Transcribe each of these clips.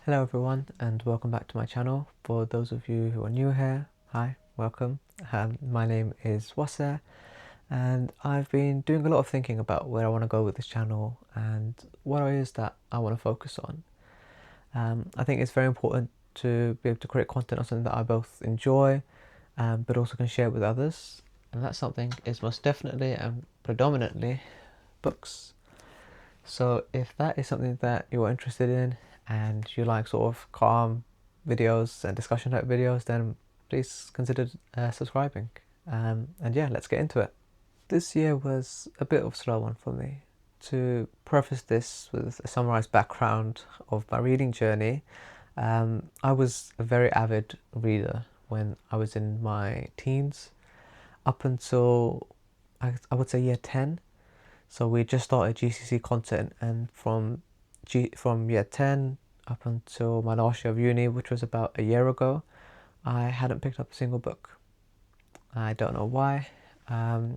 Hello everyone and welcome back to my channel. For those of you who are new here, hi, welcome. My name is Waseh and I've been doing a lot of thinking about where I want to go with this channel and what it is that I want to focus on. I think it's very important to be able to create content on something that I both enjoy but also can share with others, and that something is most definitely and predominantly books. So if that is something that you're interested in and you like sort of calm videos and discussion type videos, then please consider subscribing. And yeah, let's get into it. This year was a bit of a slow one for me. To preface this with a summarized background of my reading journey, I was a very avid reader when I was in my teens, up until I would say year 10. So we just started GCC content, and from year 10 up until my last year of uni, which was about a year ago, I hadn't picked up a single book. I don't know why. I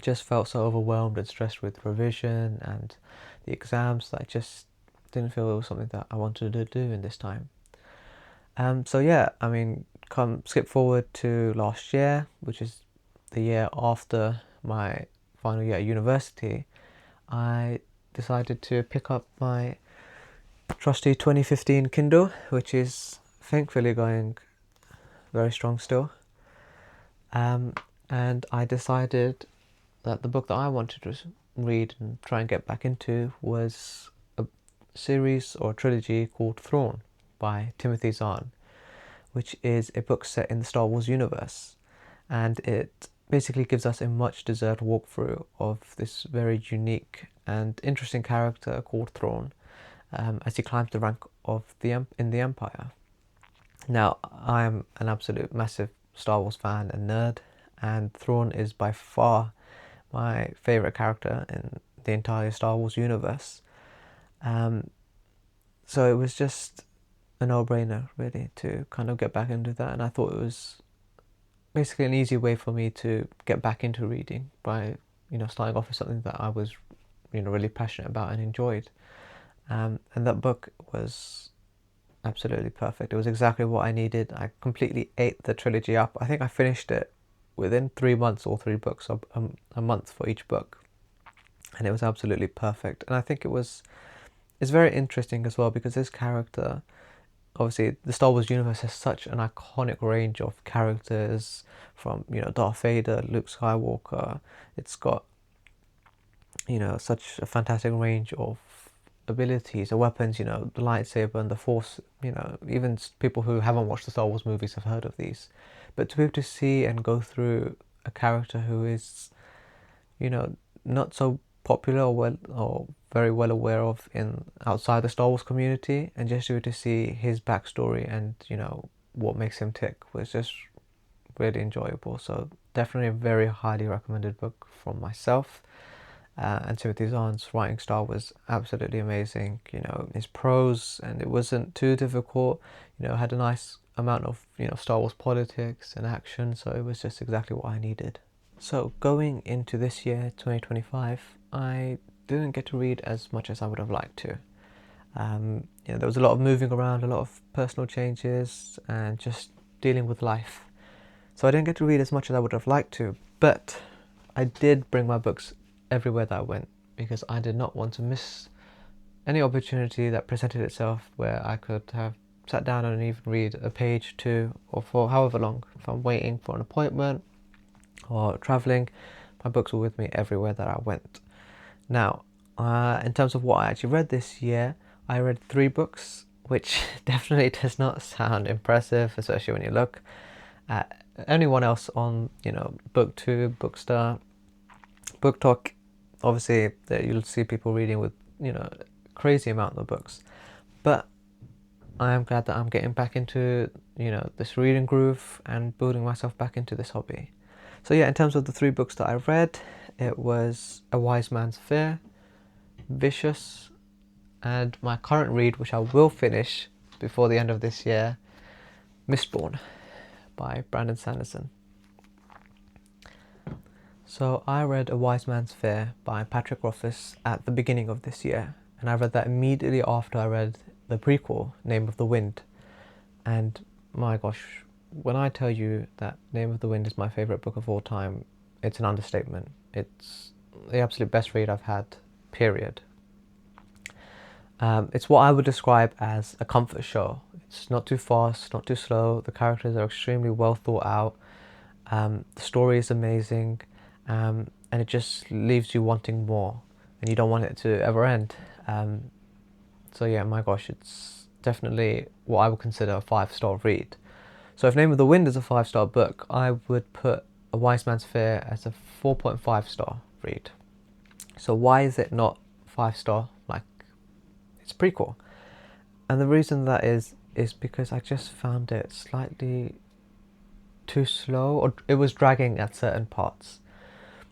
just felt so overwhelmed and stressed with revision and the exams that I just didn't feel it was something that I wanted to do in this time. So yeah, I mean, skip forward to last year, which is the year after my final year at university. I decided to pick up my trusty 2015 Kindle, which is thankfully going very strong still. And I decided that the book that I wanted to read and try and get back into was a series or a trilogy called Thrawn by Timothy Zahn, which is a book set in the Star Wars universe. And it basically gives us a much deserved walkthrough of this very unique and interesting character called Thrawn, as he climbs the rank of in the Empire. Now, I'm an absolute massive Star Wars fan and nerd, and Thrawn is by far my favourite character in the entire Star Wars universe. So it was just a no-brainer, really, to kind of get back into that, and I thought it was basically an easy way for me to get back into reading by, starting off with something that I was, really passionate about and enjoyed. And that book was absolutely perfect. It was exactly what I needed. I completely ate the trilogy up. I think I finished it within 3 months, all three books, so a month for each book, and it was absolutely perfect. And I think it's very interesting as well because this character, obviously the Star Wars universe has such an iconic range of characters, from Darth Vader, Luke Skywalker. It's got such a fantastic range of abilities or weapons, the lightsaber and the Force. Even people who haven't watched the Star Wars movies have heard of these. But to be able to see and go through a character who is, not so popular or very well aware of in outside the Star Wars community, and just to be able to see his backstory and what makes him tick was just really enjoyable. So definitely a very highly recommended book from myself. And Timothy Zahn's writing style was absolutely amazing. His prose, and it wasn't too difficult. Had a nice amount of Star Wars politics and action. So it was just exactly what I needed. So going into this year, 2025, I didn't get to read as much as I would have liked to. There was a lot of moving around, a lot of personal changes, and just dealing with life. So I didn't get to read as much as I would have liked to, but I did bring my books everywhere that I went because I did not want to miss any opportunity that presented itself where I could have sat down and even read a page, two, or for however long. If I'm waiting for an appointment or traveling, my books were with me everywhere that I went. Now, in terms of what I actually read this year, I read 3 books, which definitely does not sound impressive, especially when you look at anyone else on, BookTube, Bookster, BookTok. Obviously, you'll see people reading with, crazy amount of books. But I am glad that I'm getting back into, this reading groove and building myself back into this hobby. So yeah, in terms of the 3 books that I read, it was A Wise Man's Fear, Vicious, and my current read, which I will finish before the end of this year, Mistborn by Brandon Sanderson. So I read A Wise Man's Fear by Patrick Rothfuss at the beginning of this year, and I read that immediately after I read the prequel, Name of the Wind. And my gosh, when I tell you that Name of the Wind is my favourite book of all time, it's an understatement. It's the absolute best read I've had, period. It's what I would describe as a comfort show. It's not too fast, not too slow. The characters are extremely well thought out. The story is amazing, and it just leaves you wanting more, and you don't want it to ever end. So yeah, my gosh, it's definitely what I would consider a 5-star read. So if Name of the Wind is a 5-star book, I would put A Wise Man's Fear as a 4.5-star read. So why is it not 5-star? Like, it's a prequel. And the reason that is because I just found it slightly too slow, or it was dragging at certain parts.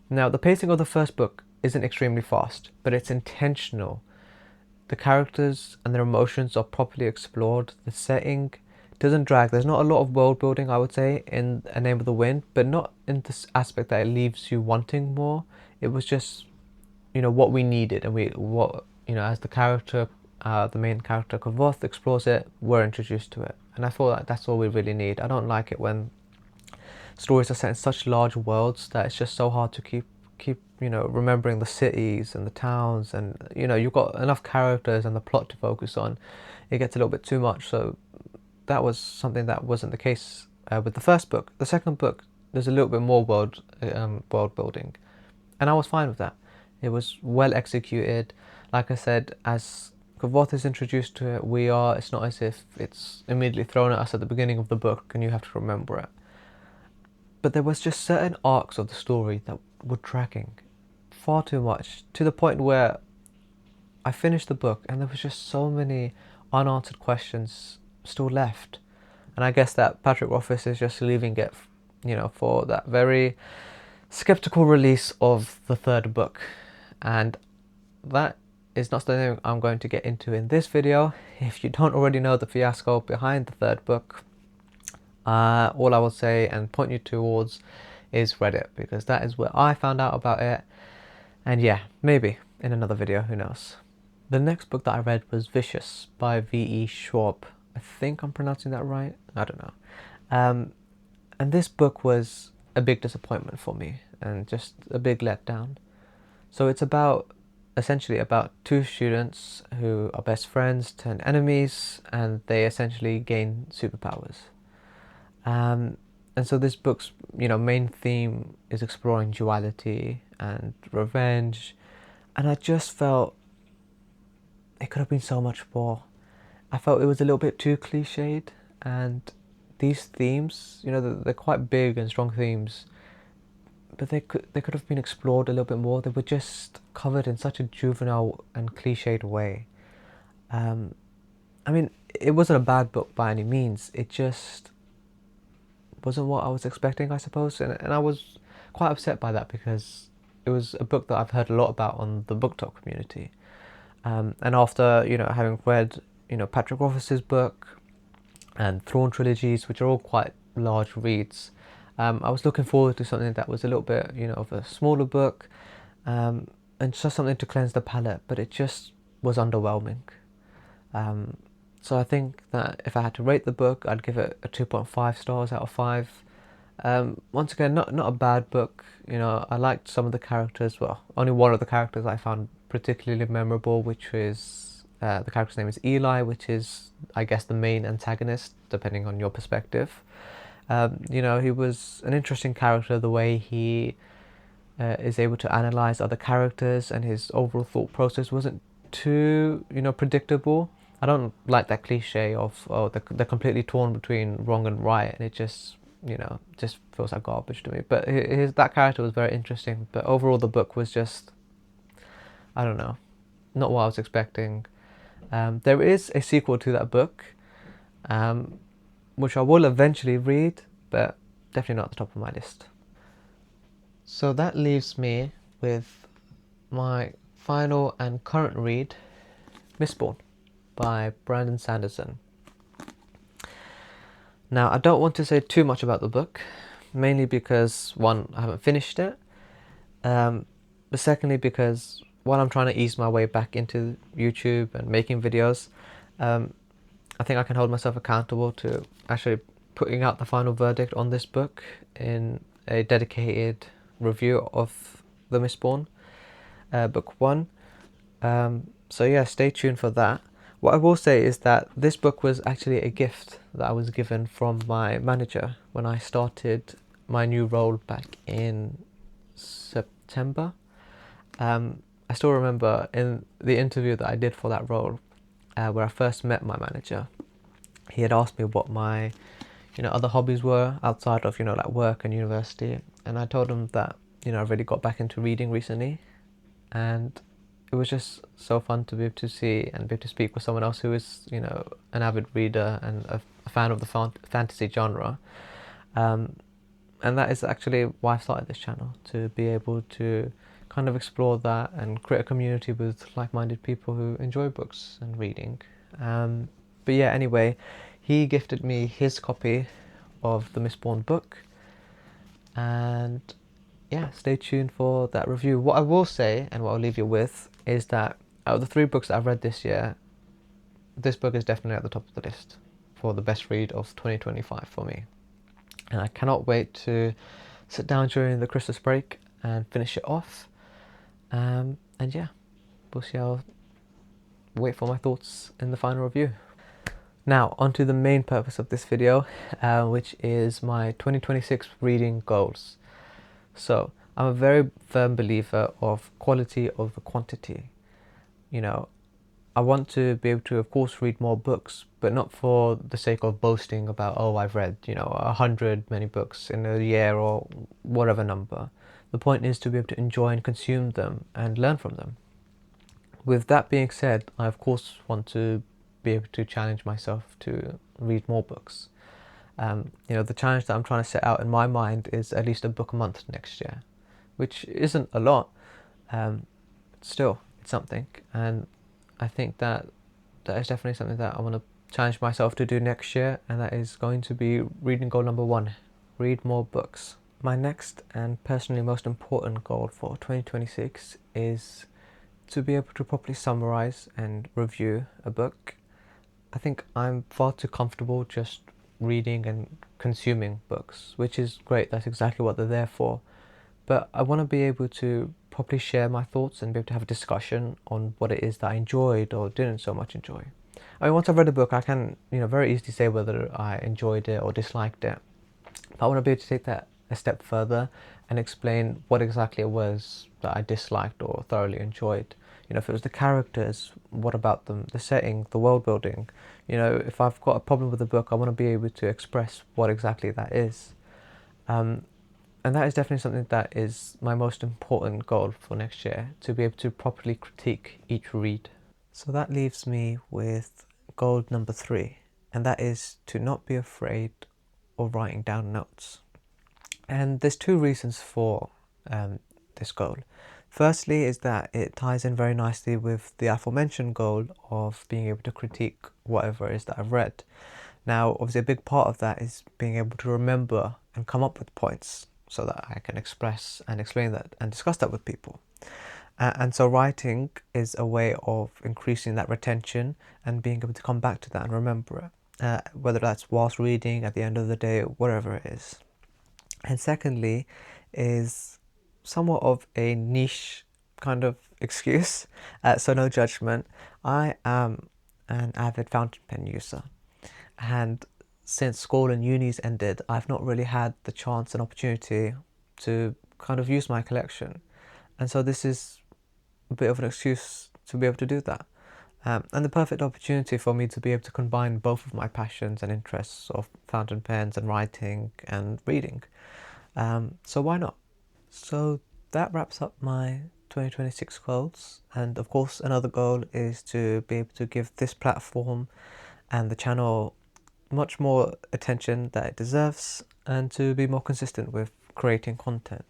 Now, the pacing of the first book isn't extremely fast, but it's intentional. The characters and their emotions are properly explored. The setting doesn't drag. There's not a lot of world building, I would say, in A Name of the Wind, but not in this aspect that it leaves you wanting more. It was just, what we needed, and as the character, the main character Kavoth explores it, we're introduced to it, and I feel like that's all we really need. I don't like it when stories are set in such large worlds that it's just so hard to keep remembering the cities and the towns, and you've got enough characters and the plot to focus on. It gets a little bit too much, so that was something that wasn't the case with the first book. The second book, there's a little bit more world building, and I was fine with that. It was well executed. Like I said, as Kavoth is introduced to it, it's not as if it's immediately thrown at us at the beginning of the book and you have to remember it. But there was just certain arcs of the story that were dragging far too much, to the point where I finished the book and there was just so many unanswered questions still left. And I guess that Patrick Rothfuss is just leaving it, for that very skeptical release of the third book. And that is not something I'm going to get into in this video. If you don't already know the fiasco behind the third book, all I will say and point you towards is Reddit, because that is where I found out about it. And yeah, maybe in another video, who knows. The next book that I read was Vicious by V.E. Schwab. I think I'm pronouncing that right. I don't know. And this book was a big disappointment for me and just a big letdown. So it's essentially about two students who are best friends turned enemies, and they essentially gain superpowers. And so this book's main theme is exploring duality and revenge, and I just felt it could have been so much more. I felt it was a little bit too cliched, and these themes, they're quite big and strong themes, but they could have been explored a little bit more. They were just covered in such a juvenile and cliched way. I mean, it wasn't a bad book by any means. It just wasn't what I was expecting, I suppose, and I was quite upset by that, because it was a book that I've heard a lot about on the book talk community. And after having read Patrick Rothfuss's book and Thrawn trilogies, which are all quite large reads, I was looking forward to something that was a little bit of a smaller book, and just something to cleanse the palate, but it just was underwhelming. So I think that if I had to rate the book, I'd give it a 2.5 stars out of 5. Once again, not a bad book. I liked some of the characters. Well, only one of the characters I found particularly memorable, which is the character's name is Eli, which is, I guess, the main antagonist, depending on your perspective. He was an interesting character, the way he is able to analyze other characters, and his overall thought process wasn't too predictable. I don't like that cliche of they're completely torn between wrong and right, and it just just feels like garbage to me. But that character was very interesting. But overall, the book was just, I don't know, not what I was expecting. There is a sequel to that book, which I will eventually read, but definitely not at the top of my list. So that leaves me with my final and current read, Mistborn by Brandon Sanderson. Now, I don't want to say too much about the book, mainly because, one, I haven't finished it, but secondly because while I'm trying to ease my way back into YouTube and making videos, I think I can hold myself accountable to actually putting out the final verdict on this book in a dedicated review of the Mistborn, book one. So yeah, stay tuned for that. What I will say is that this book was actually a gift that I was given from my manager when I started my new role back in September. I still remember in the interview that I did for that role, where I first met my manager, he had asked me what my, other hobbies were outside of, like work and university. And I told him that, I really got back into reading recently. And it was just so fun to be able to see and be able to speak with someone else who is, an avid reader and a fan of the fantasy genre. And that is actually why I started this channel, to be able to kind of explore that and create a community with like-minded people who enjoy books and reading. But yeah, anyway, he gifted me his copy of the Mistborn book, and yeah, stay tuned for that review. What I will say, and what I'll leave you with, is that out of the 3 books that I've read this year, this book is definitely at the top of the list for the best read of 2025 for me. And I cannot wait to sit down during the Christmas break and finish it off. And yeah, we'll see. I'll wait for my thoughts in the final review. Now, onto the main purpose of this video, which is my 2026 reading goals. So, I'm a very firm believer of quality over quantity. I want to be able to, of course, read more books, but not for the sake of boasting about, oh, I've read, 100 many books in a year or whatever number. The point is to be able to enjoy and consume them and learn from them. With that being said, I, of course, want to be able to challenge myself to read more books. The challenge that I'm trying to set out in my mind is at least a book a month next year, which isn't a lot, still, it's something. And I think that is definitely something that I want to challenge myself to do next year, and that is going to be reading goal number 1, read more books. My next and personally most important goal for 2026 is to be able to properly summarize and review a book. I think I'm far too comfortable just reading and consuming books, which is great, that's exactly what they're there for. But I want to be able to properly share my thoughts and be able to have a discussion on what it is that I enjoyed or didn't so much enjoy. I mean, once I've read a book, I can, very easily say whether I enjoyed it or disliked it. But I want to be able to take that a step further and explain what exactly it was that I disliked or thoroughly enjoyed. If it was the characters, what about them, the setting, the world building. If I've got a problem with a book, I want to be able to express what exactly that is. And that is definitely something that is my most important goal for next year, to be able to properly critique each read. So that leaves me with goal number 3, and that is to not be afraid of writing down notes. And there's 2 reasons for this goal. Firstly is that it ties in very nicely with the aforementioned goal of being able to critique whatever it is that I've read. Now, obviously a big part of that is being able to remember and come up with points so that I can express and explain that and discuss that with people. And so writing is a way of increasing that retention and being able to come back to that and remember it, whether that's whilst reading, at the end of the day, whatever it is. And secondly is somewhat of a niche kind of excuse, so no judgment. I am an avid fountain pen user, and since school and uni's ended, I've not really had the chance and opportunity to kind of use my collection, and so this is a bit of an excuse to be able to do that, and the perfect opportunity for me to be able to combine both of my passions and interests of fountain pens and writing and reading. So why not? So that wraps up my 2026 goals, and of course another goal is to be able to give this platform and the channel much more attention that it deserves, and to be more consistent with creating content.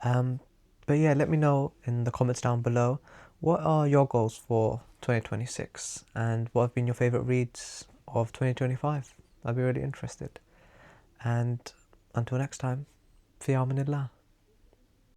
But yeah, let me know in the comments down below, what are your goals for 2026 and what have been your favourite reads of 2025? I'd be really interested. And until next time, fi amanillah.